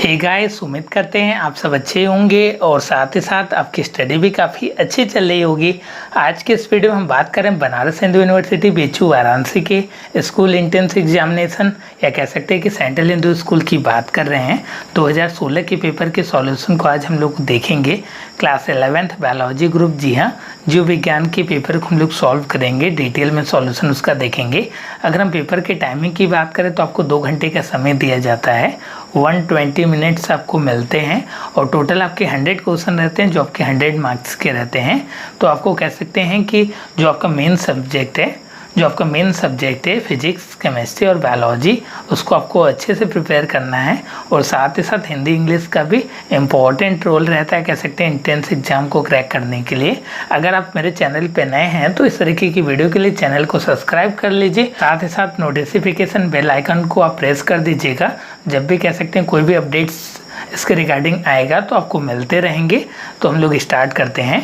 Hey guys, उम्मीद करते हैं आप सब अच्छे होंगे और साथ ही साथ आपकी स्टडी भी काफ़ी अच्छी चल रही होगी। आज के इस वीडियो में हम बात करें बनारस हिंदू यूनिवर्सिटी बीएचयू वाराणसी के स्कूल एंट्रेंस एग्जामिनेशन या कह सकते हैं कि सेंट्रल हिंदू स्कूल की बात कर रहे हैं। 2016 के पेपर के सॉल्यूशन को आज हम लोग देखेंगे। क्लास 11th बायोलॉजी ग्रुप, जी हाँ, जीव विज्ञान के पेपर को हम लोग सॉल्व करेंगे, डिटेल में सॉल्यूशन उसका देखेंगे। अगर हम पेपर के टाइमिंग की बात करें तो आपको 2 घंटे का समय दिया जाता है, 120 मिनट्स आपको मिलते हैं और टोटल आपके 100 क्वेश्चन रहते हैं जो आपके 100 मार्क्स के रहते हैं। तो आपको कह सकते हैं कि जो आपका मेन सब्जेक्ट है फिजिक्स, केमिस्ट्री और बायोलॉजी, उसको आपको अच्छे से प्रिपेयर करना है और साथ ही साथ हिंदी इंग्लिश का भी इम्पॉर्टेंट रोल रहता है, कह सकते हैं एंट्रेंस एग्जाम को क्रैक करने के लिए। अगर आप मेरे चैनल पे नए हैं तो इस तरीके की वीडियो के लिए चैनल को सब्सक्राइब कर लीजिए, साथ ही साथ नोटिफिकेशन बेल आइकन को आप प्रेस कर दीजिएगा। जब भी कह सकते हैं कोई भी अपडेट्स इसके रिगार्डिंग आएगा तो आपको मिलते रहेंगे। तो हम लोग स्टार्ट करते हैं।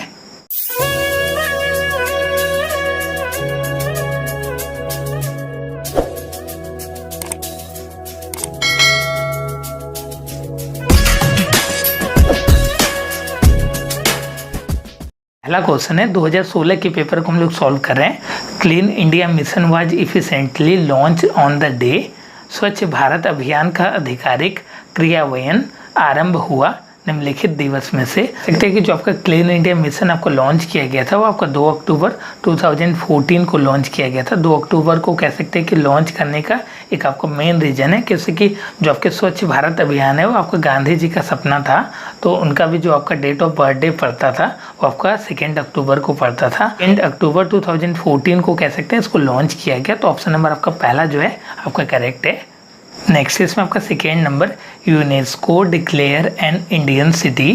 पहला क्वेश्चन है 2016 के पेपर को हम लोग सॉल्व कर रहे हैं। Clean India mission was efficiently launch on the day. स्वच्छ भारत अभियान का आधिकारिक क्रियान्वयन आरंभ हुआ निम्नलिखित दिवस में से। देखते हैं कि जो आपका क्लीन इंडिया मिशन आपको लॉन्च किया गया था वो आपका 2 अक्टूबर 2014 को लॉन्च किया गया था। 2 अक्टूबर को कह सकते हैं कि लॉन्च करने का एक आपका मेन रीजन है, जैसे कि जो आपके स्वच्छ भारत अभियान है वो आपका गांधी जी का सपना था, तो उनका भी जो आपका डेट ऑफ बर्थडे पड़ता था वो आपका 2 अक्टूबर को पड़ता था। 2 अक्टूबर 2014 को कह सकते हैं इसको लॉन्च किया गया। तो ऑप्शन नंबर आपका पहला जो है आपका करेक्ट है। नेक्स्ट इसमें आपका second number, UNESCO declare an Indian city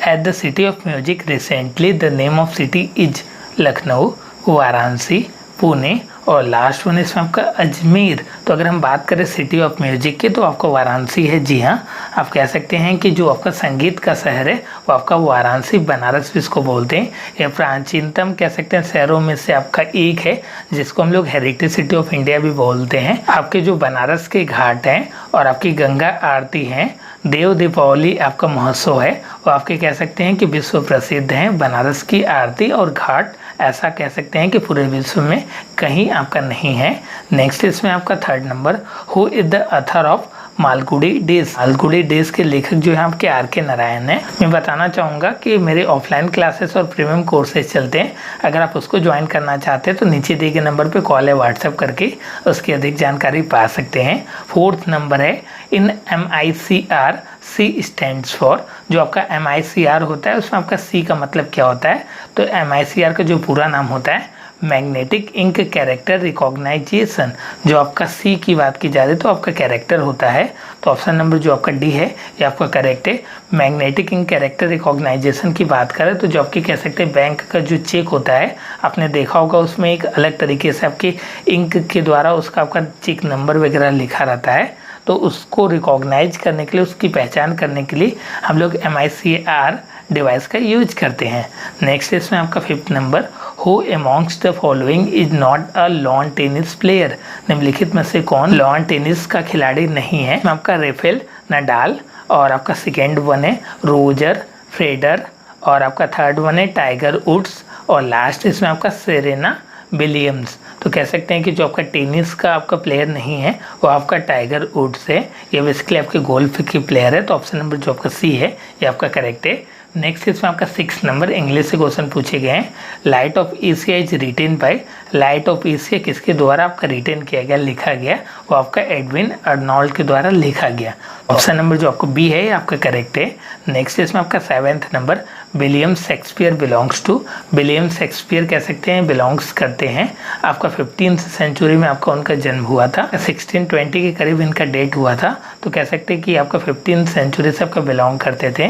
at the city of music recently. The name of city is Lucknow, Varanasi, Pune और लास्ट वन इसमें आपका अजमेर। तो अगर हम बात करें सिटी ऑफ म्यूजिक की तो आपका वाराणसी है। जी हाँ, आप कह सकते हैं कि जो आपका संगीत का शहर है वो आपका वाराणसी, बनारस भी इसको बोलते हैं। यह प्राचीनतम कह सकते हैं शहरों में से आपका एक है, जिसको हम लोग हेरिटेज सिटी ऑफ इंडिया भी बोलते हैं। आपके जो बनारस के घाट हैं और आपकी गंगा आरती हैं, देव दीपावली आपका महोत्सव है, वो आपके कह सकते हैं कि विश्व प्रसिद्ध हैं। बनारस की आरती और घाट ऐसा कह सकते हैं कि पूरे विश्व में कहीं आपका नहीं है। नेक्स्ट इसमें आपका third number, who is the author of Malgudi days. Malgudi days के लेखक जो है आपके आर.के. नारायण हैं। मैं बताना चाहूँगा कि मेरे ऑफलाइन क्लासेस और प्रीमियम कोर्सेज चलते हैं, अगर आप उसको ज्वाइन करना चाहते हैं तो नीचे दिए गए नंबर पे कॉल या व्हाट्सएप करके उसकी अधिक जानकारी पा सकते हैं। फोर्थ नंबर है इन MICR, C स्टैंड्स फॉर। जो आपका MICR होता है उसमें आपका C का मतलब क्या होता है, तो MICR का जो पूरा नाम होता है मैग्नेटिक इंक कैरेक्टर रिकॉग्नाइजेशन। जो आपका C की बात की जा रही है तो आपका कैरेक्टर होता है। तो ऑप्शन नंबर जो आपका D है ये आपका करेक्ट है। मैग्नेटिक इंक कैरेक्टर रिकॉग्नाइजेशन की बात करें तो जो आपकी कह सकते हैं बैंक का जो चेक होता है, आपने देखा होगा उसमें एक अलग तरीके से आपकी इंक के द्वारा उसका आपका चेक नंबर वगैरह लिखा रहता है। तो उसको रिकॉग्नाइज करने के लिए, उसकी पहचान करने के लिए हम लोग MICR डिवाइस का यूज करते हैं। नेक्स्ट इसमें आपका fifth number, who amongst the following is not a lawn tennis player. निम्नलिखित में से कौन लॉन टेनिस का खिलाड़ी नहीं है। आपका रेफेल नडाल और आपका सेकेंड वन है रोजर फेडरर और आपका थर्ड वन है टाइगर वुड्स और लास्ट इसमें आपका सेरेना विलियम्स। तो कह सकते हैं कि जो आपका टेनिस का आपका प्लेयर नहीं है वो आपका टाइगर वुड्स है। ये बेसिकली आपके गोल्फ की प्लेयर है। तो ऑप्शन नंबर जो आपका C है ये आपका करेक्ट है। नेक्स्ट इसमें आपका 6 नंबर, इंग्लिश से क्वेश्चन पूछे गए हैं। Light of Asia is written by. Light of Asia किसके द्वारा आपका रिटेन किया गया, लिखा गया, वो आपका एडविन अर्नोल्ड के द्वारा लिखा गया। ऑप्शन नंबर जो आपको B है ये आपका करेक्ट है। नेक्स्ट इसमें आपका 7th number, William Shakespeare belongs to. William Shakespeare कह सकते हैं बिलोंग्स करते हैं आपका 15th सेंचुरी में आपका उनका जन्म हुआ था। 1620 के करीब इनका डेट हुआ था, तो कह सकते हैं कि आपका 15th सेंचुरी से आपका बिलोंग करते थे।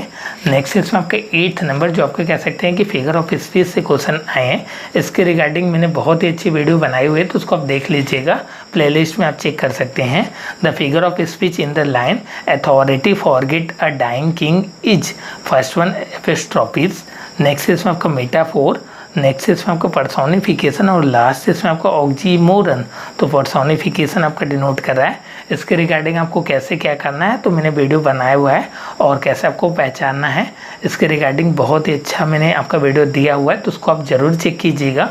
नेक्स्ट इसमें आपका 8th नंबर, जो आपके कह सकते हैं कि फिगर ऑफ स्पीच से क्वेश्चन आए हैं। इसके रिगार्डिंग मैंने बहुत ही अच्छी वीडियो बनाई हुई है, तो उसको आप देख लीजिएगा, प्लेलिस्ट में आप चेक कर सकते हैं। The figure of speech in the line authority forget a dying king is. First one apostrophes. Next इसमें आपका मेटाफोर। नेक्स्ट इसमें आपका पर्सोनिफिकेशन और लास्ट इसमें आपका ऑक्सीमोरन। तो पर्सोनिफिकेशन आपका डिनोट कर रहा है। इसके रिगार्डिंग आपको कैसे क्या करना है तो मैंने वीडियो बनाया हुआ है, और कैसे आपको पहचानना है इसके रिगार्डिंग बहुत ही अच्छा मैंने आपका वीडियो दिया हुआ है, तो उसको आप ज़रूर चेक कीजिएगा।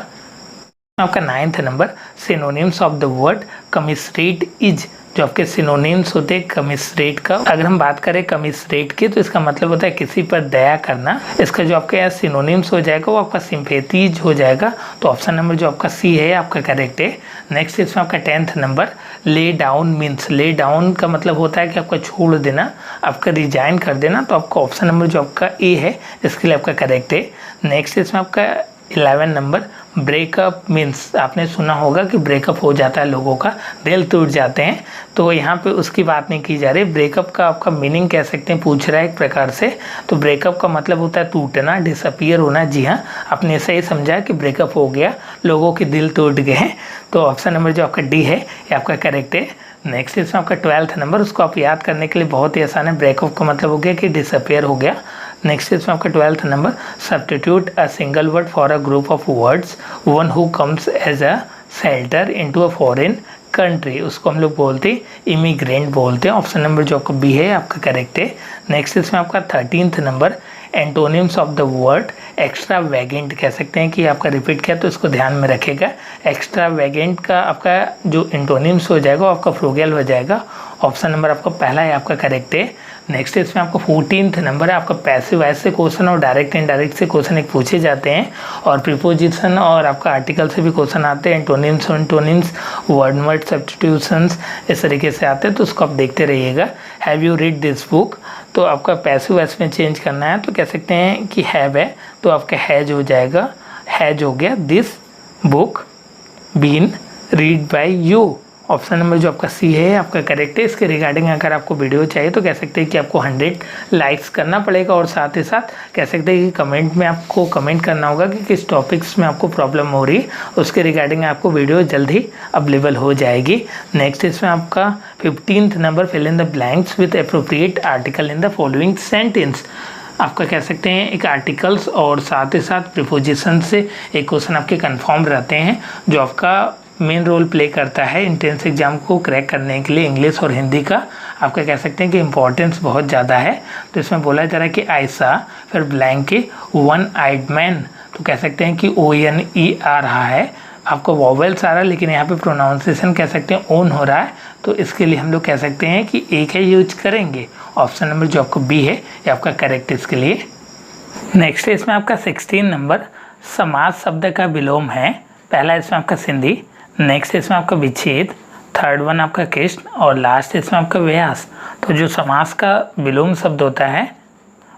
आपका 9th number synonyms of the word commissionerate is. जो आपके सिनोनिम्स होते हैं कमिसरेट का, अगर हम बात करें कमिसरेट की तो इसका मतलब होता है किसी पर दया करना। इसका जो आपके यहाँ सिनोनिम्स हो जाएगा वो आपका सिंपैथीज हो जाएगा। तो ऑप्शन नंबर जो आपका सी है आपका करेक्ट है। नेक्स्ट इसमें आपका 10th number lay down means. Lay down का मतलब होता है कि आपका छोड़ देना, आपका रिजाइन कर देना। तो आपका ऑप्शन नंबर जो आपका ए है इसके लिए आपका करेक्ट है। नेक्स्ट इसमें आपका 11 नंबर ब्रेकअप मीन्स। आपने सुना होगा कि ब्रेकअप हो जाता है, लोगों का दिल टूट जाते हैं, तो यहाँ पे उसकी बात नहीं की जा रही। ब्रेकअप का आपका मीनिंग कह सकते हैं, पूछ रहा है एक प्रकार से। तो ब्रेकअप का मतलब होता है टूटना, डिसअपियर होना। जी हाँ, आपने सही समझा कि ब्रेकअप हो गया, लोगों के दिल टूट गए हैं। तो ऑप्शन नंबर जो आपका डी है ये आपका करेक्ट है। नेक्स्ट इसमें आपका 12th नंबर, उसको आप याद करने के लिए बहुत ही आसान है। ब्रेकअप का मतलब हो गया कि डिसअपियर हो गया। नेक्स्ट इसमें आपका 12th number substitute a single word for a group of words one who comes as a shelter into a foreign country. उसको हम लोग बोलते हैं इमिग्रेंट बोलते हैं। ऑप्शन नंबर जो आपका बी है आपका करेक्ट है। नेक्स्ट इसमें आपका 13th number antonyms of the word extravagant कह सकते हैं कि आपका रिपीट किया तो इसको ध्यान में रखेगा। एक्स्ट्रा वैगेंट का आपका जो एंटोनिम्स हो जाएगा वो आपका फ्रूगल हो जाएगा। ऑप्शन नंबर आपका पहला है आपका करेक्ट है। नेक्स्ट इसमें आपका 14th नंबर है आपका पैसिव वॉइस से क्वेश्चन और डायरेक्ट इनडायरेक्ट से क्वेश्चन एक पूछे जाते हैं, और प्रीपोजिशन और आपका आर्टिकल से भी क्वेश्चन आते हैं। एंटोनिम्स वर्ड सब्स्टिट्यूशंस इस तरीके से आते हैं, तो उसको आप देखते रहिएगा। Have you read this book, तो आपका पैसिव वॉइस में चेंज करना है तो कह सकते हैं कि हैव है तो आपका हैज हो जाएगा, हैज हो गया। This book been read by you. Option number जो आपका सी है आपका करेक्ट है। इसके रिगार्डिंग अगर आपको वीडियो चाहिए तो कह सकते हैं कि आपको 100 लाइक्स करना पड़ेगा, और साथ ही साथ कह सकते हैं कि कमेंट में आपको कमेंट करना होगा कि किस टॉपिक्स में आपको प्रॉब्लम हो रही है, उसके रिगार्डिंग आपको वीडियो जल्द ही अवेलेबल हो जाएगी। नेक्स्ट इसमें आपका 15th number fill in the blanks with appropriate article in the following sentence. आपका कह सकते हैं एक आर्टिकल्स और साथ ही साथ प्रीपोजिशन से एक क्वेश्चन आपके कंफर्म रहते हैं, जो आपका मेन रोल प्ले करता है एंट्रेंस एग्जाम को क्रैक करने के लिए। इंग्लिश और हिंदी का आपका कह सकते हैं कि इम्पोर्टेंस बहुत ज़्यादा है। तो इसमें बोला जा रहा है कि ऐसा फिर ब्लैंक के वन आइड मैन, तो कह सकते हैं कि ONE आ रहा है, आपको वॉवेल्स आ रहा है, लेकिन यहाँ पे प्रोनाउंसिएशन कह सकते हैं ओन हो रहा है। तो इसके लिए हम लोग कह सकते हैं कि एक है यूज करेंगे। ऑप्शन नंबर जो आपको बी है ये आपका करेक्ट इसके लिए। नेक्स्ट है इसमें आपका 16 नंबर समाज शब्द का विलोम है। पहला इसमें आपका सिंधी, नेक्स्ट इसमें आपका विच्छेद, थर्ड वन आपका कृष्ण, और लास्ट इसमें आपका व्यास। तो जो समास का विलोम शब्द होता है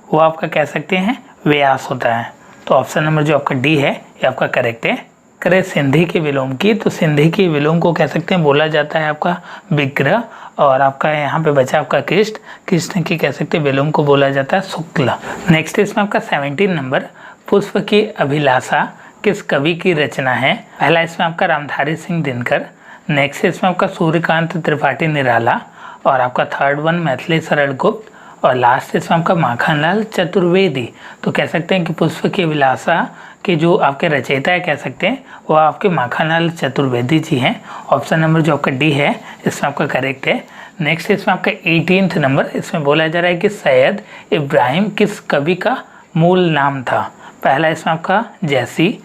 वो आपका कह सकते हैं व्यास होता है। तो ऑप्शन नंबर जो आपका डी है ये आपका करेक्ट है। करें सिंधी के विलोम की, तो सिंधी के विलोम को कह सकते हैं बोला जाता है आपका विग्रह, और आपका यहाँ पे बचा आपका कृष्ण, कृष्ण की कह सकते हैं विलोम को बोला जाता है शुक्ल। नेक्स्ट इसमें आपका 17 नंबर पुष्प की अभिलाषा किस कवि की रचना है। पहला इसमें आपका रामधारी सिंह दिनकर, नेक्स्ट इसमें आपका सूर्यकांत त्रिपाठी निराला, और आपका थर्ड वन मैथिली शरण गुप्त, और लास्ट इसमें आपका माखनलाल चतुर्वेदी। तो कह सकते हैं कि पुष्प की अभिलाषा के जो आपके रचयिता है कह सकते हैं वो आपके माखनलाल चतुर्वेदी जी हैं। ऑप्शन नंबर जो आपका डी है इसमें आपका करेक्ट है। नेक्स्ट इसमें आपका 18th नंबर, इसमें बोला जा रहा है कि सैयद इब्राहिम किस कवि का मूल नाम था। पहला इसमें आपका जैसी,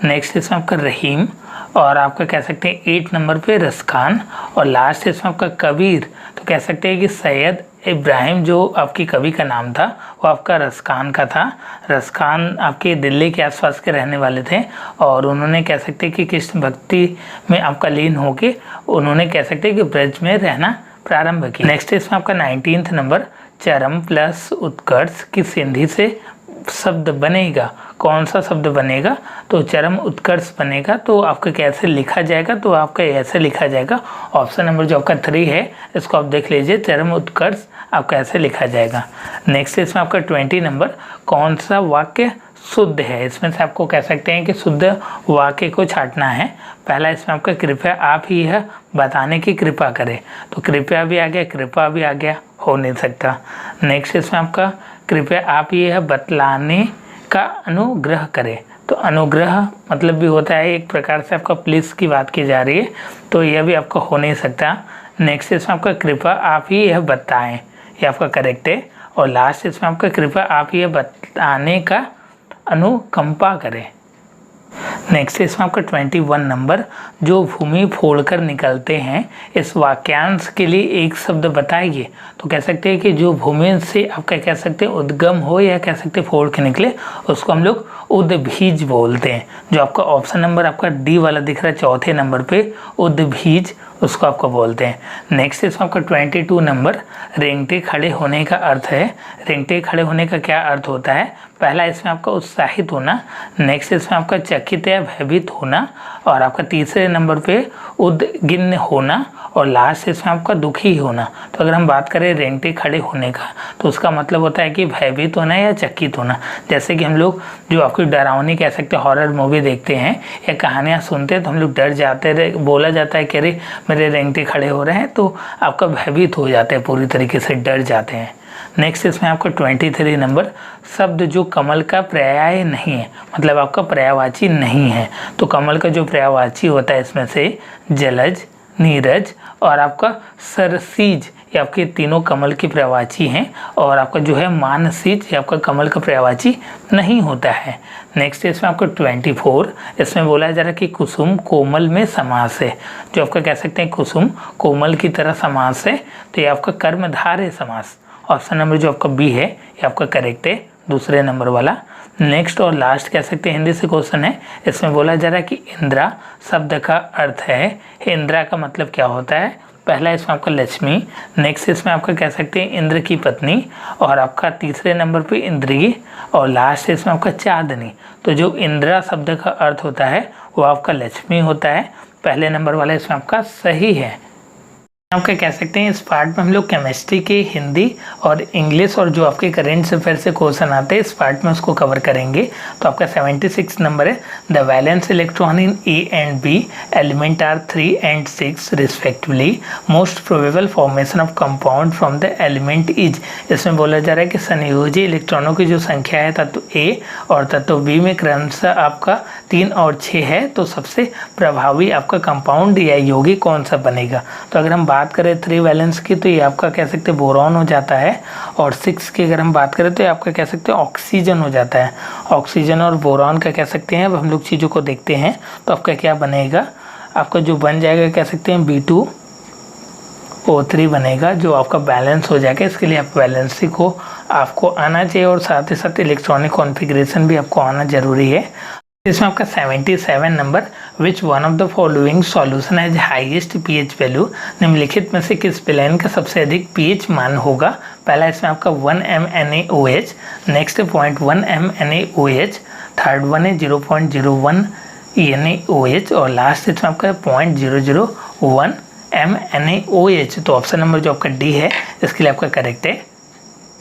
नेक्स्ट इसमें आपका रहीम, और आपका कह सकते हैं 8 नंबर पे रसखान, और लास्ट इसमें आपका कबीर। तो कह सकते हैं कि सैयद इब्राहिम जो आपकी कवि का नाम था वो आपका रसखान का था। रसखान आपके दिल्ली के आसपास के रहने वाले थे, और उन्होंने कह सकते हैं कि कृष्ण भक्ति में आपका लीन होके उन्होंने कह सकते हैं कि ब्रज में रहना प्रारंभ किया। नेक्स्ट इसमें आपका 19th नंबर चरम प्लस उत्कर्ष की सिंधी से शब्द बनेगा। कौन सा शब्द बनेगा, तो चरम उत्कर्ष बनेगा। तो आपका कैसे लिखा जाएगा, तो आपका ऐसे लिखा जाएगा। ऑप्शन नंबर जो आपका 3 है इसको आप देख लीजिए, चरम उत्कर्ष आपका ऐसे लिखा जाएगा। नेक्स्ट इसमें आपका 20 नंबर कौन सा वाक्य शुद्ध है। इसमें से आपको कह सकते हैं कि शुद्ध वाक्य को छांटना है। पहला इसमें आपका कृपया आप ही यह बताने की कृपा करें, तो कृपया भी आ गया, कृपा भी आ गया, हो नहीं सकता। नेक्स्ट इसमें आपका कृपया आप यह बतलाने का अनुग्रह करें। तो अनुग्रह मतलब भी होता है एक प्रकार से आपका प्लीज़ की बात की जा रही है, तो यह भी आपका हो नहीं सकता। नेक्स्ट इसमें आपका कृपया आप ही यह बताएं, ये आपका करेक्ट है। और लास्ट इसमें आपका कृपया आप यह बताने का अनुकंपा करें। नेक्स्ट इसमें आपका 21 नंबर, जो भूमि फोड़कर निकलते हैं, इस वाक्यांश के लिए एक शब्द बताइए। तो कह सकते हैं कि जो भूमि से आपका कह सकते हैं उद्गम हो या कह सकते हैं फोड़ के निकले, उसको हम लोग उद्भिज बोलते हैं। जो आपका ऑप्शन नंबर आपका डी वाला दिख रहा है चौथे नंबर पे, उद्भिज उसको आपको बोलते हैं। नेक्स्ट इसमें आपका 22 नंबर, रेंगते खड़े होने का अर्थ है। रेंगते खड़े होने का क्या अर्थ होता है? पहला इसमें आपका उत्साहित होना, नेक्स्ट इसमें आपका चकित या भयभीत होना, और आपका तीसरे नंबर पे उद्गिन्न होना, और लास्ट इसमें आपका दुखी होना। तो अगर हम बात करें रेंगते खड़े होने का, तो उसका मतलब होता है कि भयभीत होना या चकित होना। जैसे कि हम लोग जो आपकी डरावनी कह सकते हैं हॉरर मूवी देखते हैं या कहानियाँ सुनते हैं, तो हम लोग डर जाते हैं, बोला जाता है कि अरे मेरे रेंगते खड़े हो रहे हैं, तो आपका भयभीत हो जाते हैं, पूरी तरीके से डर जाते हैं। नेक्स्ट इसमें आपका 23 नंबर, शब्द जो कमल का पर्याय नहीं है, मतलब आपका पर्यायवाची नहीं है। तो कमल का जो पर्यायवाची होता है इसमें से जलज, नीरज और आपका सरसीज, ये आपके तीनों कमल की पर्यायवाची हैं। और आपका जो है मानसीज, ये आपका कमल का पर्यायवाची नहीं होता है। नेक्स्ट इसमें आपको 24, इसमें बोला जा रहा है कि कुसुम कोमल में समास है। जो आपका कह सकते हैं कुसुम कोमल की तरह समास है, तो ये आपका कर्मधारय समास। ऑप्शन नंबर जो आपका बी है ये आपका करेक्ट है, दूसरे नंबर वाला। नेक्स्ट और लास्ट कह सकते हैं हिंदी से क्वेश्चन है, इसमें बोला जा रहा है कि इंदिरा शब्द का अर्थ है। इंदिरा का मतलब क्या होता है? पहला इसमें आपका लक्ष्मी, नेक्स्ट इसमें आपका कह सकते हैं इंद्र की पत्नी, और आपका तीसरे नंबर पे इंद्रिय, और लास्ट इसमें आपका चांदनी। तो जो इंदिरा शब्द का अर्थ होता है वो आपका लक्ष्मी होता है, पहले नंबर वाला इसमें आपका सही है। आपका कह सकते हैं इस पार्ट में हम लोग केमिस्ट्री के हिंदी और इंग्लिश और जो आपके करेंट अफेयर से क्वेश्चन आते हैं इस पार्ट में उसको कवर करेंगे। तो आपका 76 नंबर है, the valence electron in A and B element are 3 and 6 respectively, most probable formation of compound from the element is. इसमें बोला जा रहा है कि संयोजी इलेक्ट्रॉनों की जो संख्या है तत्व ए और तत्व बी में क्रमशः आपका 3 और 6 है, तो सबसे प्रभावी आपका कंपाउंड या यौगिक कौन सा बनेगा। तो अगर हम बात करें 3 वैलेंस की, तो ये आपका कह सकते हैं बोरॉन हो जाता है, और 6 की अगर हम बात करें तो ये आपका कह सकते हैं ऑक्सीजन हो जाता है। ऑक्सीजन और बोरॉन का कह सकते हैं, अब हम लोग चीज़ों को देखते हैं तो आपका क्या बनेगा, आपका जो बन जाएगा कह सकते हैं B2O3 बनेगा, जो आपका बैलेंस हो जाएगा। इसके लिए आप बैलेंसी को आपको आना चाहिए और साथ ही साथ इलेक्ट्रॉनिक कॉन्फ़िगरेशन भी आपको आना जरूरी है। इसमें आपका 77 number, which one of the following solution has highest pH value, निम्नलिखित में से किस विलेन का सबसे अधिक पीएच मान होगा। पहला इसमें आपका 1 MnAOH, next 0.1 MnAOH, third one है 0.01 NaOH, और लास्ट इसमें आपका 0.001 MnAOH। तो ऑप्शन नंबर जो आपका डी है इसके लिए आपका करेक्ट है।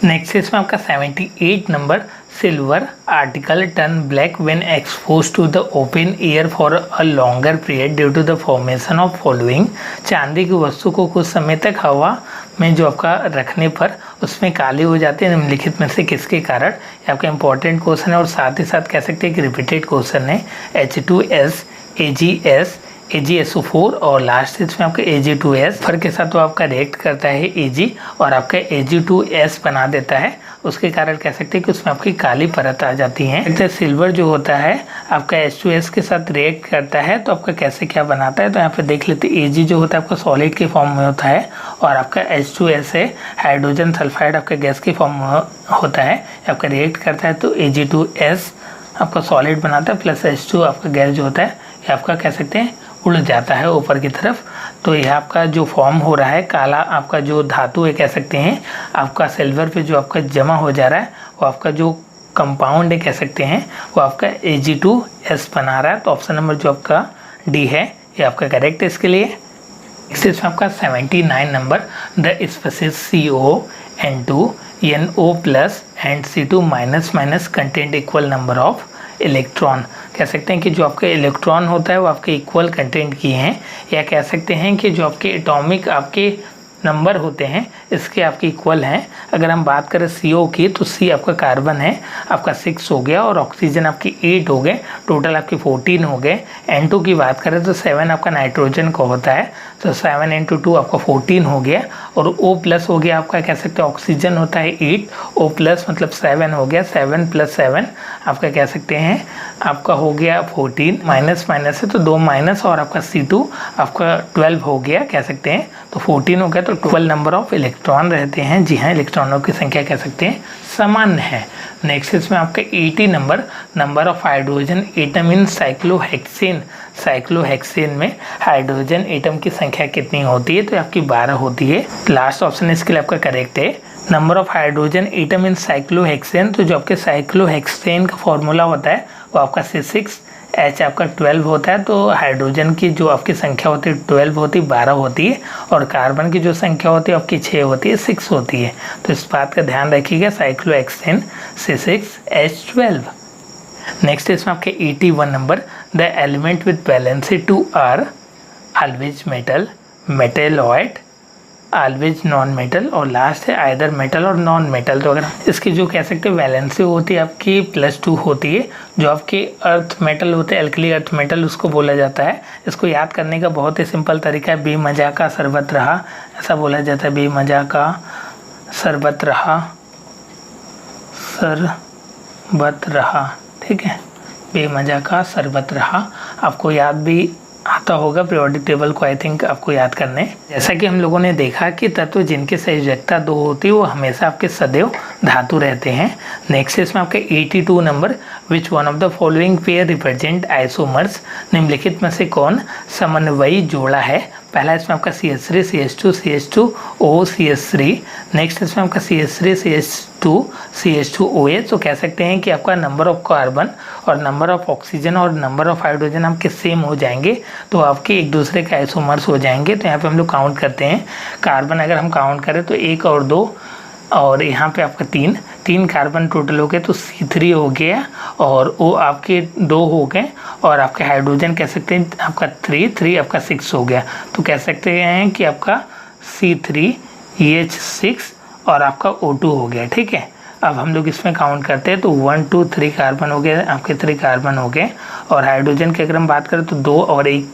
नेक्स्ट इसमें आपका 78 number, silver article turn black when expose to the open air for a longer period due to the formation of following. चांदी की वस्तु को कुछ समय तक हवा में जो आपका रखने पर उसमें काले हो जाते हैं, निम्नलिखित में से किसके कारण। ये आपका इंपॉर्टेंट क्वेश्चन है और साथ ही साथ कह सकते हैं कि रिपीटेड क्वेश्चन है। H2S, AgS, AgSO4 और लास्ट इसमें आपका Ag2S फर्क के साथ वो आपका रिएक्ट करता है Ag और आपका Ag2S बना देता है, उसके कारण कह सकते हैं कि उसमें आपकी काली परत आ जाती है। सिल्वर जो होता है आपका H2S के साथ रिएक्ट करता है तो आपका कैसे क्या बनाता है, तो यहाँ पे देख लेते हैं। Ag जो होता है आपका सॉलिड के फॉर्म में होता है और आपका H2S है हाइड्रोजन सल्फाइड आपका गैस के फॉर्म में होता है, आपका रिएक्ट करता है तो Ag2S आपका सॉलिड बनाता है प्लस H2 आपका गैस जो होता है ये आपका कह सकते हैं उड़ जाता है ऊपर की तरफ। तो यह आपका जो फॉर्म हो रहा है काला आपका जो धातु है कह सकते हैं आपका सिल्वर पे जो आपका जमा हो जा रहा है वो आपका जो कंपाउंड है कह सकते हैं वो आपका Ag2S बना रहा है। तो ऑप्शन नंबर जो आपका डी है ये आपका करेक्ट है इसके लिए। इसमें आपका 79 number, the species CO, N2, NO plus and C2 minus minus content equal number of electron. कह सकते हैं कि जो आपके इलेक्ट्रॉन होता है वो आपके इक्वल कंटेंट की हैं, या कह सकते हैं कि जो आपके एटॉमिक आपके नंबर होते हैं इसके आपके इक्वल हैं। अगर हम बात करें CO की तो C आपका कार्बन है, आपका 6 हो गया, और ऑक्सीजन आपकी 8 हो गए, टोटल आपके 14 हो गए। N2 की बात करें तो 7 आपका नाइट्रोजन का होता है, तो 7 × 2 आपका 14 हो गया। और O+ हो गया आपका, कह सकते हैं ऑक्सीजन होता है 8, O+ मतलब 7 हो गया, 7 + 7 आपका कह सकते हैं आपका हो गया 14, माइनस माइनस है तो 2 माइनस, और आपका C2 आपका 12 हो गया कह सकते हैं, तो 14 हो गया। तो 12 नंबर ऑफ इलेक्ट्रॉन रहते हैं। जी हाँ, इलेक्ट्रॉनों की संख्या कह सकते हैं सामान्य है। नेक्स्ट इसमें आपका 80 number of hydrogen atom in cyclohexane. Cyclohexane में हाइड्रोजन एटम की संख्या कितनी होती है, तो आपकी 12 होती है। लास्ट ऑप्शन इसके लिए आपका करेक्ट है। Number of hydrogen atom in cyclohexane, तो जो आपके साइक्लोहेक्सेन का फॉर्मूला होता है वो आपका C6H आपका 12 होता है। तो हाइड्रोजन की जो आपकी संख्या होती है 12 होती है, 12 होती है, और कार्बन की जो संख्या होती है आपकी 6 होती है, 6 होती है। तो इस बात का ध्यान रखिएगा, साइक्लोहेक्सेन C6H12। नेक्स्ट इसमें आपके 81 number, the element with valency 2 are always metal, metalloid, always non metal, और लास्ट है आइदर मेटल और नॉन मेटल। तो अगर इसकी जो कह सकते हैं वैलेंसी होती है आपकी +2 होती है। जो आपके अर्थ मेटल होते हैं, एल्कली अर्थ मेटल, उसको बोला जाता है। इसको याद करने का बहुत ही सिंपल तरीका है, बेमजा का शरबत रहा, ऐसा बोला जाता है, बेमजा का शरबत रहा, शरबत रहा, ठीक है, बेमजा का शरबत रहा। आपको याद भी आता होगा पीरियोडिक टेबल को, आई थिंक आपको याद करने। जैसा कि हम लोगों ने देखा कि तत्व जिनकी संयोजकता 2 होती है वो हमेशा आपके सदैव धातु रहते हैं। नेक्स्ट इसमें आपके 82 number, which one of the following pair represent isomers. निम्नलिखित में से कौन समन्वयी जोड़ा है। पहला इसमें आपका CH3 CH2 CH2 OCH3। Next इसमें आपका CH3 CH2 CH2 OH। तो कह सकते हैं कि आपका नंबर ऑफ कार्बन और नंबर ऑफ ऑक्सीजन और नंबर ऑफ हाइड्रोजन आपके सेम हो जाएंगे, तो आपके एक दूसरे के आइसोमर्स हो जाएंगे। तो यहाँ पे हम लोग काउंट करते हैं। कार्बन अगर हम काउंट करें तो 1 और 2, और यहाँ पे आपका 3 कार्बन टोटल हो गए, तो C3 हो गया, और वो आपके 2 हो गए, और आपके हाइड्रोजन कह सकते हैं आपका 3 आपका 6 हो गया। तो कह सकते हैं कि आपका C3H6 और आपका O2 हो गया, ठीक है। अब हम लोग इसमें काउंट करते हैं तो 1 2 3 कार्बन हो गए, आपके 3 कार्बन हो गए, और हाइड्रोजन की अगर हम बात करें तो 2 और 1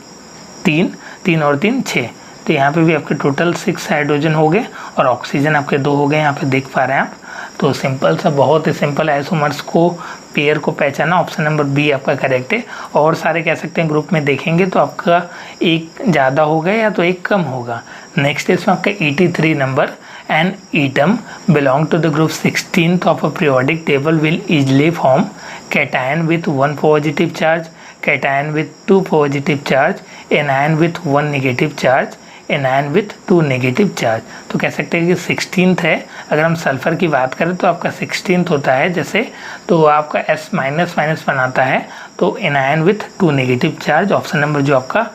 3 और 3 6, तो यहाँ पे भी आपके टोटल 6 हाइड्रोजन हो गए, और ऑक्सीजन आपके 2 हो गए, यहाँ पे देख पा रहे हैं आप। तो सिंपल सा, बहुत ही सिंपल आइसोमर्स को, पेयर को पहचाना, ऑप्शन नंबर बी आपका करेक्ट है। और सारे कह सकते हैं ग्रुप में देखेंगे तो आपका एक ज़्यादा होगा या तो एक कम होगा। नेक्स्ट इसमें आपका 83 number, an atom belong to the group 16th of a periodic table will easily form cation with 1 positive charge, cation with 2 positive charge, anion with 1 negative charge, anion with 2 negative charge. तो कह सकते हैं कि 16th है। अगर हम sulphur की बात करें तो आपका 16th होता है जैसे, तो आपका S माइनस बनाता है, तो anion with 2 negative charge. Option number जो आपका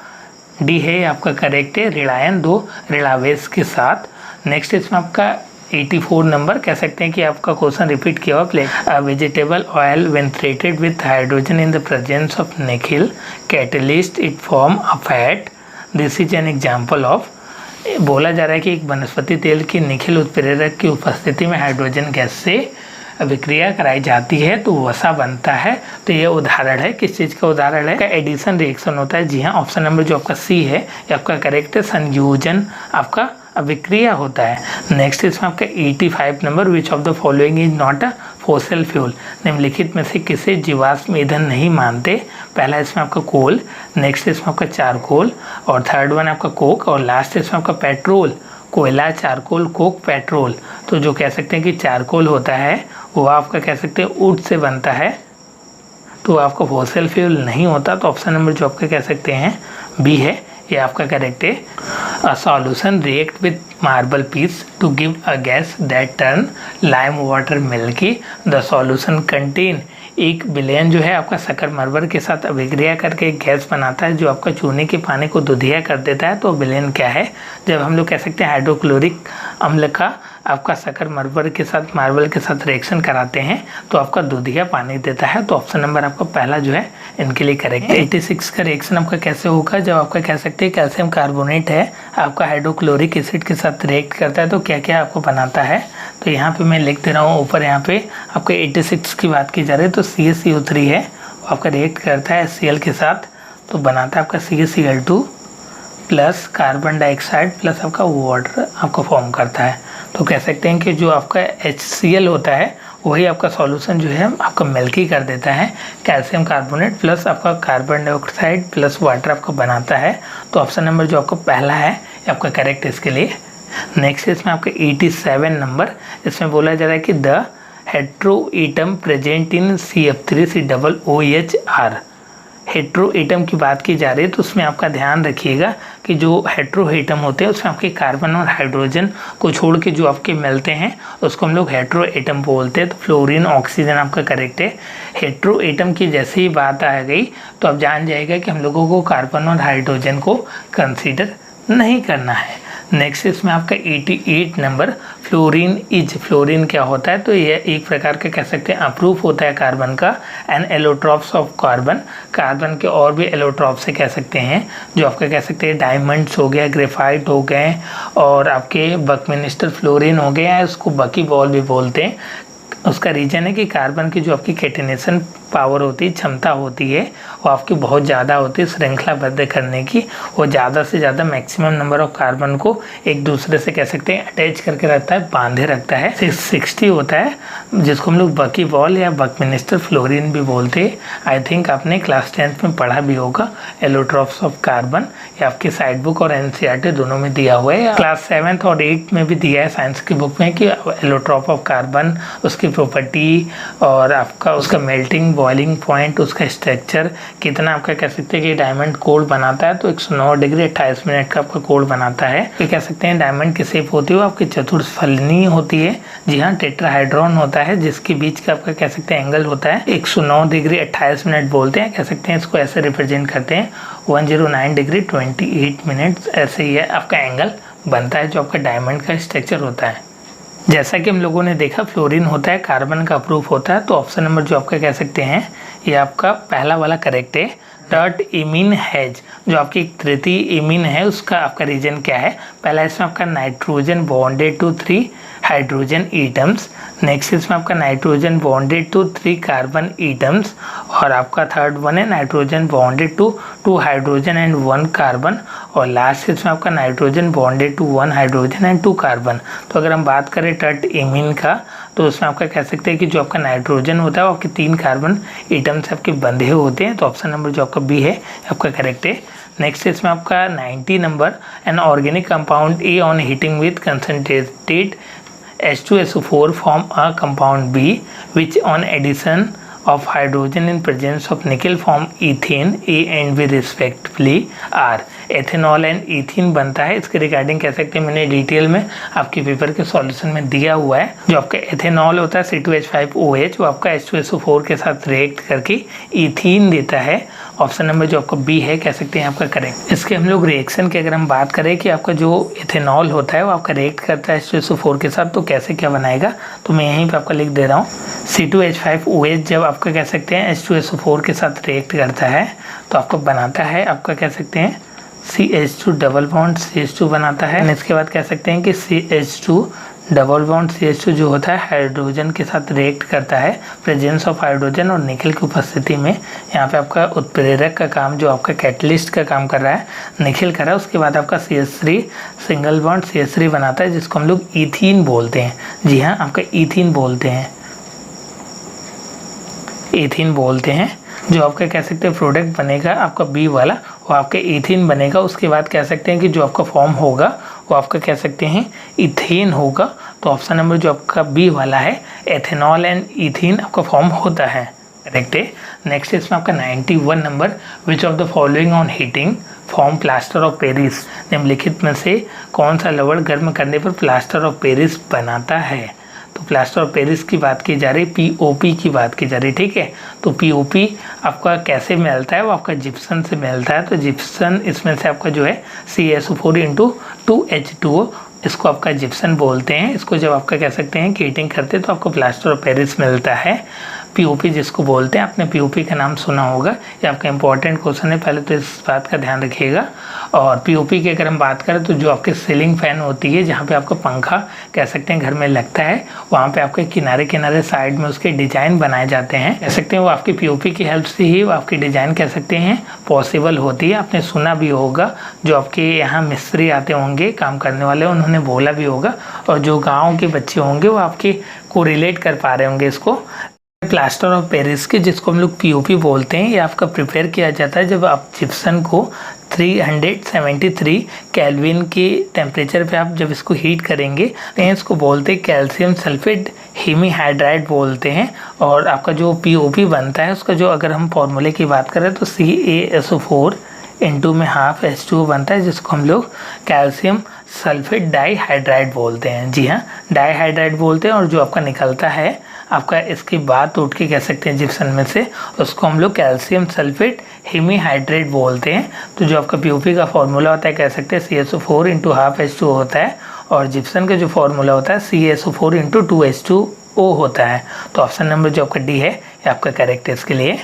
डी है आपका करेक्ट है, ऋणायन 2 ऋणावेश के साथ। नेक्स्ट इसमें आपका 84 नंबर, कह सकते हैं कि आपका क्वेश्चन रिपीट किया हुआ, plate vegetable oil when treated with hydrogen in the presence of Nikhil catalyst it form a fat, this is an example of. बोला जा रहा है कि एक वनस्पति तेल की निखिल उत्प्रेरक की उपस्थिति में हाइड्रोजन गैस से अभिक्रिया कराई जाती है तो वसा बनता है। तो ये उदाहरण है, किस चीज़ का उदाहरण है, एडिशन रिएक्शन होता है। जी हाँ, ऑप्शन नंबर जो आपका सी है ये आपका करेक्ट है, संयोजन आपका अभिक्रिया होता है। नेक्स्ट इसमें आपका 85 number, which of the following is not a fossil fuel. निम्नलिखित में से किसे जीवाश्म ईंधन नहीं मानते। पहला इसमें आपका कोल, नेक्स्ट इसमें आपका चारकोल, और थर्ड वन आपका कोक, और लास्ट इसमें आपका पेट्रोल। कोयला, चारकोल, कोक, पेट्रोल। तो जो कह सकते हैं कि चारकोल होता है वो आपका कह सकते हैं ऊट से बनता है, तो आपका फॉसिल फ्यूल नहीं होता। तो ऑप्शन नंबर जो आपका कह सकते हैं बी है, ये आपका करेक्ट है। A solution react with marble piece to give a gas that turn lime water milky, the solution contain. एक विलयन जो है आपका शक्कर मरमर के साथ अभिक्रिया करके एक गैस बनाता है जो आपका चूने के पानी को दुधिया कर देता है। तो विलयन क्या है, जब हम लोग कह सकते हैं हाइड्रोक्लोरिक अम्ल का आपका शक्कर मार्बल के साथ रिएक्शन कराते हैं तो आपका दूधिया पानी देता है। तो ऑप्शन नंबर आपका पहला जो है इनके लिए करेक्ट है। 86 का रिएक्शन आपका कैसे होगा, जब आपका कह सकते हैं कैल्शियम कार्बोनेट है आपका हाइड्रोक्लोरिक एसिड के साथ रिएक्ट करता है तो क्या क्या आपको बनाता है। तो यहाँ पे मैं लिख दे रहा हूँ ऊपर, यहाँ पे आपको 86 की बात की जा रही है तो CaCO3 है आपका रिएक्ट करता है HCl के साथ तो बनाता है आपका CaCl2 plus carbon dioxide plus आपका वाटर आपको फॉर्म करता है। तो कह सकते हैं कि जो आपका HCl होता है वही आपका सॉल्यूशन जो है आपका मिल्की कर देता है, कैल्शियम कार्बोनेट प्लस आपका कार्बन डाइऑक्साइड प्लस वाटर आपका बनाता है। तो ऑप्शन नंबर जो आपका पहला है ये आपका करेक्ट इसके लिए। नेक्स्ट इसमें आपका 87 नंबर, इसमें बोला जा रहा है कि the heteroatom present in CF3COOHR। Hetero atom की बात की जा रही है तो उसमें आपका ध्यान रखिएगा कि जो हेट्रो एटम होते हैं उसमें आपके कार्बन और हाइड्रोजन को छोड़ के जो आपके मिलते हैं उसको हम लोग हेट्रो एटम बोलते हैं। तो फ्लोरीन ऑक्सीजन आपका करेक्ट है। हेट्रो एटम की जैसे ही बात आ गई तो आप जान जाएगा कि हम लोगों को कार्बन और हाइड्रोजन को कंसीडर नहीं करना है। नेक्स्ट इसमें आपका 88 नंबर, फ्लोरीन क्या होता है, तो ये एक प्रकार का कह सकते हैं अप्रूफ होता है कार्बन का एंड एलोट्रॉप्स ऑफ कार्बन के और भी एलोट्रॉप से कह सकते हैं जो आपका कह सकते हैं डायमंड्स हो गया, ग्रेफाइट हो गए और आपके बकमिनिस्टर फ्लोरीन हो गया है, उसको बकी बॉल भी बोलते हैं। उसका रीजन है कि कार्बन की जो आपकी कैटिनेशन पावर होती है, क्षमता होती है, वो आपकी बहुत ज़्यादा होती है श्रृंखलाबद्ध करने की। वो ज़्यादा से ज़्यादा मैक्सिमम नंबर ऑफ कार्बन को एक दूसरे से कह सकते हैं अटैच करके रखता है, बांधे रखता है। 660 होता है जिसको हम लोग बकी बॉल या बकमिनिस्टर फ्लोरीन भी बोलते हैं। आई थिंक आपने क्लास 10th में पढ़ा भी होगा, एलोट्रॉप्स ऑफ कार्बन, या आपकी साइड बुक और NCERT दोनों में दिया हुआ है। क्लास 7th और 8th में भी दिया है साइंस की बुक में कि एलोट्रॉप ऑफ कार्बन, उसकी प्रॉपर्टी और आपका उसका मेल्टिंग बॉइलिंग पॉइंट, उसका स्ट्रक्चर कितना आपका कह सकते हैं कि डायमंड कोल्ड बनाता है। तो 109 डिग्री 28 मिनट का आपका कोल्ड बनाता है। ये कह सकते हैं डायमंड की शेप होती है वो आपकी चतुर्फलनी होती है, जी हाँ, टेट्राहाइड्रॉन होता है जिसके बीच का आपका कह सकते हैं एंगल होता है 109 डिग्री 28 मिनट बोलते हैं, कह सकते हैं इसको ऐसे रिप्रेजेंट करते हैं 109 डिग्री 28 मिनट्स, ऐसे ही है आपका एंगल बनता है जो आपका डायमंड का स्ट्रक्चर होता है। जैसा कि हम लोगों ने देखा फ्लोरीन होता है कार्बन का अप्रूफ होता है। तो ऑप्शन नंबर जो आपका कह सकते हैं ये आपका पहला वाला करेक्ट है। थर्ड इमीन हैज, जो आपकी तृतीय इमीन है उसका आपका रीजन क्या है। पहला इसमें आपका nitrogen bonded to 3 hydrogen atoms, next इसमें आपका nitrogen bonded to 3 carbon atoms, और आपका थर्ड वन है nitrogen bonded to 2 hydrogen and 1 carbon, और लास्ट इसमें आपका nitrogen bonded to 1 hydrogen and 2 carbon. तो अगर हम बात करें थर्ड इमीन का तो उसमें आपका कह सकते हैं कि जो आपका नाइट्रोजन होता है वो आपके 3 कार्बन एटम से आपके बंधे होते हैं। तो ऑप्शन नंबर जो आपका बी है आपका करेक्ट है। नेक्स्ट इसमें आपका 90 number, an organic compound A on heating with concentrated H2SO4 form a compound B which on addition of hydrogen in presence of nickel form ethane A and B respectively are। Ethanol and ethene बनता है। इसके regarding कह सकते हैं मैंने detail में आपके paper के सॉल्यूशन में दिया हुआ है। जो आपका एथेनॉल होता है C2H5OH वो आपका H2SO4 के साथ रिएक्ट करके ईथीन देता है। ऑप्शन नंबर जो आपका बी है कह सकते हैं आपका करेक्ट। इसके हम लोग रिएक्शन की अगर हम बात करें कि आपका जो एथेनॉल होता है वो आपका रिएक्ट करता है H2SO4 के साथ, तो कैसे क्या बनाएगा तो मैं यहीं पे आपका लिख दे रहा हूँ। C2H5OH जब आपका कह सकते हैं H2SO4 के साथ रिएक्ट करता है तो आपका बनाता है आपका कह सकते हैं CH2 डबल बॉन्ड CH2 बनाता है। इसके बाद कह सकते हैं कि CH2 डबल बॉन्ड CH2 जो होता है हाइड्रोजन के साथ रिएक्ट करता है प्रेजेंस ऑफ हाइड्रोजन और निकल की उपस्थिति में। यहाँ पे आपका उत्प्रेरक का काम जो आपका कैटलिस्ट का काम कर रहा है निखिल कर रहा है। उसके बाद आपका CH3 सिंगल बॉन्ड CH3 बनाता है जिसको हम लोग ईथीन बोलते हैं। जी हाँ, आपका ईथीन बोलते हैं, ईथीन बोलते हैं। जो आपका कह सकते हैं प्रोडक्ट बनेगा आपका बी वाला वो आपका ईथीन बनेगा। उसके बाद कह सकते हैं कि जो आपका फॉर्म होगा वो आपका कह सकते हैं इथेन होगा। तो ऑप्शन नंबर जो आपका बी वाला है एथेनॉल एंड इथीन आपका फॉर्म होता है, करेक्ट है। नेक्स्ट इसमें आपका 91 number, which of the following on heating form plaster of Paris, निम्नलिखित में से कौन सा लवण गर्म करने पर प्लास्टर ऑफ पेरिस बनाता है। तो प्लास्टर ऑफ पेरिस की बात की जा रही, POP की बात की जा रही, ठीक है। तो POP आपका कैसे मिलता है वो आपका जिप्सन से मिलता है। तो जिप्सन इसमें से आपका जो है CaSO4 × 2H2O इसको आपका जिप्सन बोलते हैं। इसको जब आपका कह सकते हैं कि हीटिंग करते हैं तो आपको प्लास्टर ऑफ पेरिस मिलता है। पीओपी जिसको बोलते हैं, आपने पीओपी का नाम सुना होगा, ये आपका इंपॉर्टेंट क्वेश्चन है, पहले तो इस बात का ध्यान रखिएगा। और पीओपी की अगर हम बात करें तो जो आपके सीलिंग फैन होती है, जहाँ पे आपका पंखा कह सकते हैं घर में लगता है, वहाँ पे आपके किनारे किनारे साइड में उसके डिजाइन बनाए जाते हैं, कह सकते हैं वो आपकी पीओपी की हेल्प से ही वो आपकी डिजाइन कह सकते हैं पॉसिबल होती है। आपने सुना भी होगा, जो आपके यहाँ मिस्त्री आते होंगे काम करने वाले, उन्होंने बोला भी होगा, और जो गाँव के बच्चे होंगे वो आपके को रिलेट कर पा रहे होंगे इसको। प्लास्टर ऑफ पेरिस के, जिसको हम लोग पीओपी बोलते हैं, ये आपका प्रिपेयर किया जाता है जब आप जिप्सन को 373 केल्विन के टेम्परेचर पे आप जब इसको हीट करेंगे तो इसको बोलते हैं कैल्शियम सल्फेट हेमीहाइड्राइड बोलते हैं। और आपका जो पीओपी बनता है उसका जो अगर हम फॉर्मूले की बात करें तो CaSO4 इंटू में हाफ H2O बनता है, जिसको हम लोग कैल्शियम सल्फेट डाईहाइड्राइड बोलते हैं। जी हाँ, डाईहाइड्राइड बोलते हैं। और जो आपका निकलता है आपका इसकी बात टूट के कह सकते हैं जिप्सन में से, उसको हम लोग कैल्शियम सल्फेट हेमीहाइड्रेट बोलते हैं। तो जो आपका पीओपी का फॉर्मूला होता है कह सकते हैं CaSO4 इंटू हाफ H2O होता है, और जिप्सन का जो फॉर्मूला होता है CaSO4 इंटू 2H2O होता है। तो ऑप्शन नंबर जो आपका डी है ये आपका करेक्ट है इसके लिए।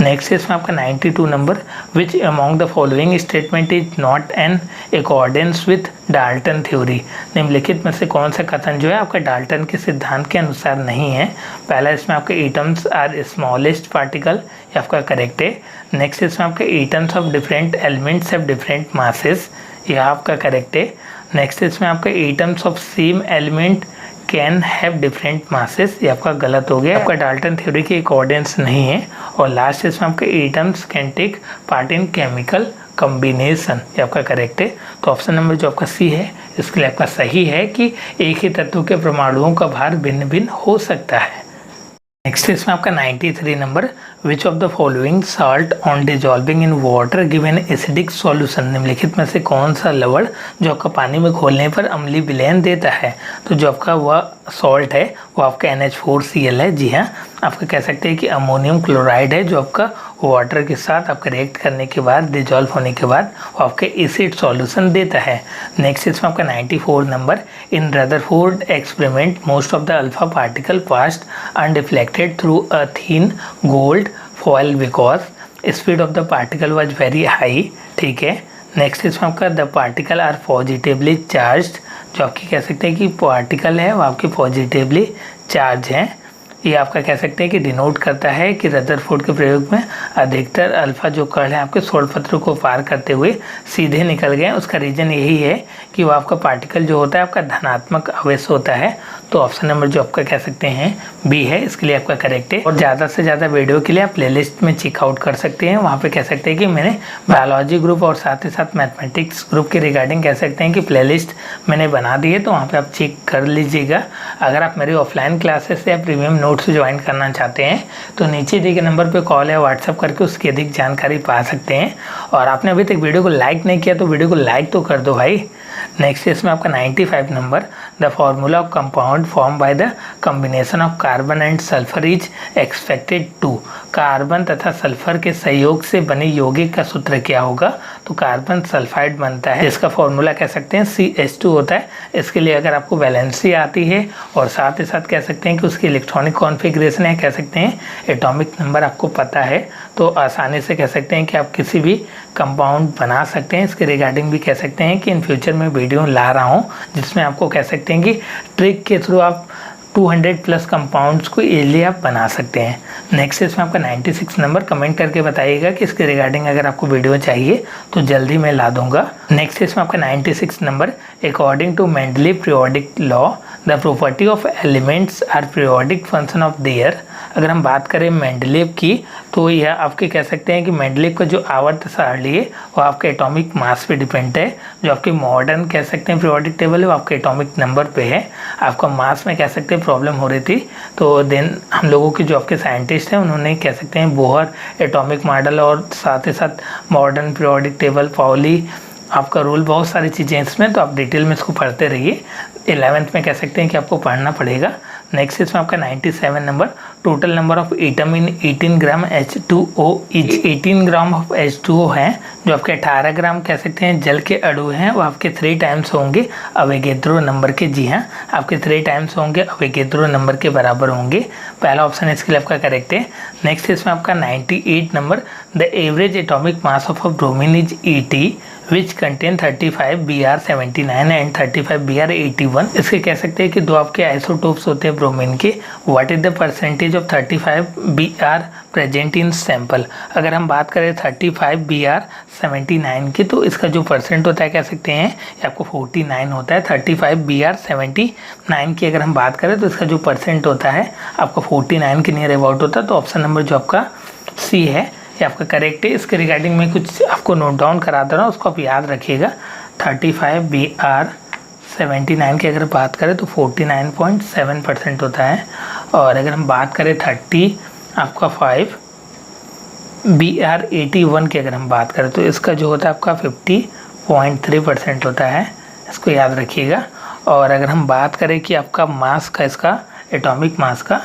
नेक्स्ट इसमें आपका 92 number, which among the following statement is not an accordance with Dalton theory. निम्नलिखित में से कौन सा कथन जो है आपका डाल्टन के सिद्धांत के अनुसार नहीं है। पहला इसमें आपके एटम्स आर स्मॉलेस्ट पार्टिकल, ये आपका करेक्ट है। नेक्स्ट इसमें आपके atoms of different elements have different masses, यह आपका करेक्ट है। नेक्स्ट इसमें आपका atoms of same element can have different masses, ये आपका गलत हो गया, आपका डाल्टन थ्योरी के अकॉर्डेंस नहीं है। और लास्ट इसमें आपके atoms can take part in chemical combination, ये आपका करेक्ट है। तो ऑप्शन नंबर जो आपका सी है इसके लिए आपका सही है कि एक ही तत्व के परमाणुओं का भार भिन्न भिन्न हो सकता है। नेक्स्ट इसमें आपका 93 number, which of the following salt on dissolving in water given acidic solution. निम्नलिखित में से कौन सा लवण जो आपका पानी में घोलने पर अम्लीय विलयन देता है। तो जो आपका वह सॉल्ट है वो आपका NH4Cl है। जी हाँ, आपका कह सकते हैं कि अमोनियम क्लोराइड है, जो आपका वाटर के साथ आपका रिएक्ट करने के बाद डिजॉल्व होने के बाद वो आपके एसिड सॉल्यूशन देता है। नेक्स्ट इसमें आपका 94 number, in Rutherford experiment most of the alpha particle passed undeflected through a thin gold foil because speed of the particle was very high. ठीक है। नेक्स्ट इसमें आपका the particle are positively charged, जो आपकी कह सकते हैं कि पार्टिकल है वो आपके पॉजिटिवली चार्ज हैं। ये आपका कह सकते हैं कि डिनोट करता है कि रदरफोर्ड के प्रयोग में अधिकतर अल्फा जो कण है आपके सोलपत्र को पार करते हुए सीधे निकल गए। उसका रीज़न यही है कि वो आपका पार्टिकल जो होता है आपका धनात्मक आवेश होता है। तो ऑप्शन नंबर जो आपका कह सकते हैं बी है, इसके लिए आपका करेक्ट है। और ज़्यादा से ज़्यादा वीडियो के लिए आप प्लेलिस्ट में चेकआउट कर सकते हैं, वहाँ पे कह सकते हैं कि मैंने बायोलॉजी ग्रुप और साथ ही साथ मैथमेटिक्स ग्रुप के रिगार्डिंग कह सकते हैं कि प्लेलिस्ट मैंने बना दी है, तो वहाँ पे आप चेक कर लीजिएगा। अगर आप मेरी ऑफलाइन क्लासेस या प्रीमियम नोट्स ज्वाइन करना चाहते हैं तो नीचे दिए गए नंबर पर कॉल या व्हाट्सअप करके उसकी अधिक जानकारी पा सकते हैं। और आपने अभी तक वीडियो को लाइक नहीं किया तो वीडियो को लाइक तो कर दो भाई। नेक्स्ट इसमें आपका 95 number, the formula of compound form by the combination of carbon and sulphur is expected to. Carbon तथा सल्फर के सहयोग से बने यौगिक का सूत्र क्या होगा। तो कार्बन सल्फाइड बनता है, इसका फॉर्मूला कह सकते हैं CH2 होता है। इसके लिए अगर आपको वैलेंसी आती है और साथ ही साथ कह सकते हैं कि उसकी इलेक्ट्रॉनिक कॉन्फ़िगरेशन है, कह सकते हैं एटॉमिक नंबर आपको पता है, तो आसानी से कह सकते हैं कि आप किसी भी कंपाउंड बना सकते हैं। इसके रिगार्डिंग भी कह सकते हैं कि इन फ्यूचर में वीडियो ला रहा हूँ जिसमें आपको कह सकते हैं कि ट्रिक के थ्रू आप 200 प्लस कंपाउंड्स को इजीली आप बना सकते हैं। नेक्स्ट इसमें आपका 96 नंबर, कमेंट करके बताइएगा कि इसके रिगार्डिंग अगर आपको वीडियो चाहिए तो जल्दी मैं ला दूंगा। नेक्स्ट इसमें आपका 96 number, according to Mendeleev periodic law the property of elements are periodic function of their. अगर हम बात करें मेंडलीव की तो यह आपके कह सकते हैं कि मेंडलीव का जो आवर्त सारणी है वो आपके एटॉमिक मास पे डिपेंड है। जो आपके मॉडर्न कह सकते हैं पीरियोडिक टेबल है वो आपके एटॉमिक नंबर पे है। आपका मास में कह सकते हैं प्रॉब्लम हो रही थी, तो देन हम लोगों के जो आपके साइंटिस्ट हैं उन्होंने कह सकते हैं बोहर एटॉमिक मॉडल और साथ ही साथ मॉडर्न पीरियोडिक टेबल, पाउली आपका रूल, बहुत सारी चीज़ें इसमें, तो आप डिटेल में इसको पढ़ते रहिए। 11th में कह सकते हैं कि आपको पढ़ना पड़ेगा। नेक्स्ट इसमें आपका 97 number, total number of atom in 18 gram H2O is 18 gram of H2O है, जो आपके 18 ग्राम कह सकते हैं जल के अणु हैं, वो आपके 3 टाइम्स होंगे अवोगाद्रो नंबर के। जी हाँ, आपके 3 टाइम्स होंगे अवोगाद्रो नंबर के बराबर होंगे। पहला ऑप्शन इसके लिए आपका करेक्ट है। नेक्स्ट इसमें आपका 98 number, the average atomic mass of a bromine is 80 which contain 35 Br79 and 35 Br81। इसके कह सकते हैं कि दो आपके आइसोटोप्स होते हैं ब्रोमीन के। What is the percentage of 35 Br present in sample. अगर हम बात करें 35 Br79 की, तो इसका जो परसेंट होता है कह सकते हैं ये आपको 49 होता है। 35 Br79 की अगर हम बात करें तो इसका जो परसेंट होता है आपको 49 के नियर अबाउट होता है। तो ऑप्शन नंबर जो आपका सी है ये आपका करेक्ट है। इसके रिगार्डिंग में कुछ आपको नोट डाउन करा दे रहा हूँ, उसको आप याद रखिएगा। 35 Br79 की अगर बात करें तो 49.7% होता है। और अगर हम बात करें 35 Br81 की अगर हम बात करें तो इसका जो होता है आपका 50.3% होता है, इसको याद रखिएगा। और अगर हम बात करें कि आपका मास का, इसका एटॉमिक मास का,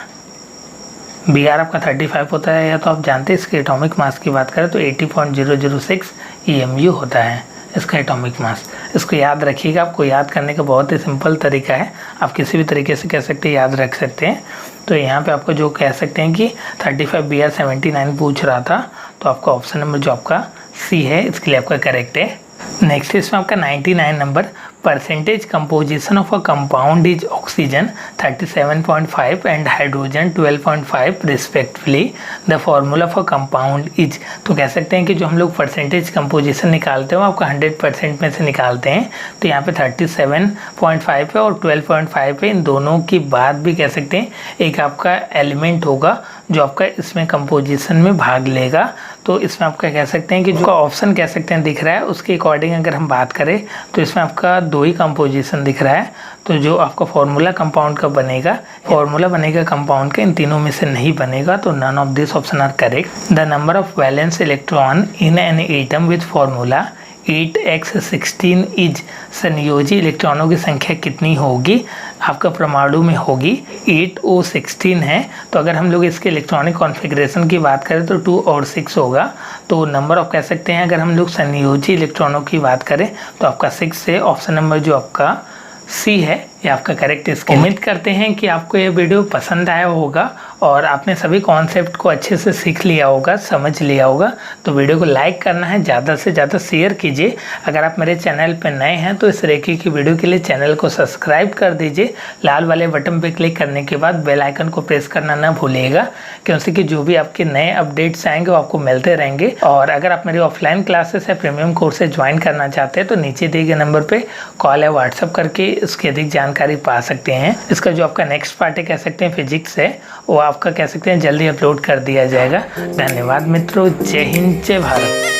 Br आपका 35 होता है, या तो आप जानते हैं इसके एटॉमिक मास की बात करें तो 80.006 EMU होता है इसका एटॉमिक मास। इसको याद रखिएगा। आपको याद करने का बहुत ही सिंपल तरीका है, आप किसी भी तरीके से कह सकते हैं, याद रख सकते हैं। तो यहाँ पे आपको जो कह सकते हैं कि 35 Br79 पूछ रहा था, तो आपका ऑप्शन नंबर जो आपका सी है इसके लिए आपका करेक्ट है। नेक्स्ट इसमें आपका 99 number, percentage composition of a compound is oxygen 37.5 and hydrogen 12.5 respectively, the formula for compound is. तो कह सकते हैं कि जो हम लोग परसेंटेज कंपोजिशन निकालते हैं वो आपका 100% में से निकालते हैं। तो यहाँ पे 37.5 है और 12.5 है, इन दोनों की बात भी कह सकते हैं एक आपका एलिमेंट होगा जो आपका इसमें कंपोजिशन में भाग लेगा। तो इसमें आपका कह सकते हैं कि जो ऑप्शन कह सकते हैं दिख रहा है उसके अकॉर्डिंग अगर हम बात करें तो इसमें आपका 2 ही कंपोजिशन दिख रहा है। तो जो आपका फॉर्मूला कंपाउंड का बनेगा, फॉर्मूला बनेगा कंपाउंड का, इन तीनों में से नहीं बनेगा। तो none of this option are correct. The number of valence electron in an atom with formula 8x16 is, संयोजी इलेक्ट्रॉनों की संख्या कितनी होगी आपका परमाणु में होगी, 8O16 है। तो अगर हम लोग इसके इलेक्ट्रॉनिक कॉन्फ़िगरेशन की बात करें तो 2 और 6 होगा। तो नंबर ऑफ कह सकते हैं अगर हम लोग संयोजी इलेक्ट्रॉनों की बात करें तो आपका 6 से ऑप्शन नंबर जो आपका सी है ये आपका करेक्ट। इसके उम्मीद करते हैं कि आपको ये वीडियो पसंद आया होगा और आपने सभी कॉन्सेप्ट को अच्छे से सीख लिया होगा, समझ लिया होगा। तो वीडियो को लाइक करना है, ज़्यादा से ज़्यादा शेयर कीजिए। अगर आप मेरे चैनल पर नए हैं तो इस रेखी की वीडियो के लिए चैनल को सब्सक्राइब कर दीजिए। लाल वाले बटन पर क्लिक करने के बाद बेल आइकन को प्रेस करना ना भूलिएगा, क्योंकि कि जो भी आपके नए अपडेट्स आएंगे वो आपको मिलते रहेंगे। और अगर आप मेरी ऑफलाइन क्लासेस या प्रीमियम कोर्सेज ज्वाइन करना चाहते हैं तो नीचे दिए गए नंबर पर कॉल या व्हाट्सअप करके इसकी अधिक जानकारी पा सकते हैं। इसका जो आपका नेक्स्ट पार्ट है कह सकते हैं फिजिक्स है, वो आपका कह सकते हैं जल्दी अपलोड कर दिया जाएगा। धन्यवाद मित्रों, जय हिंद, जय भारत।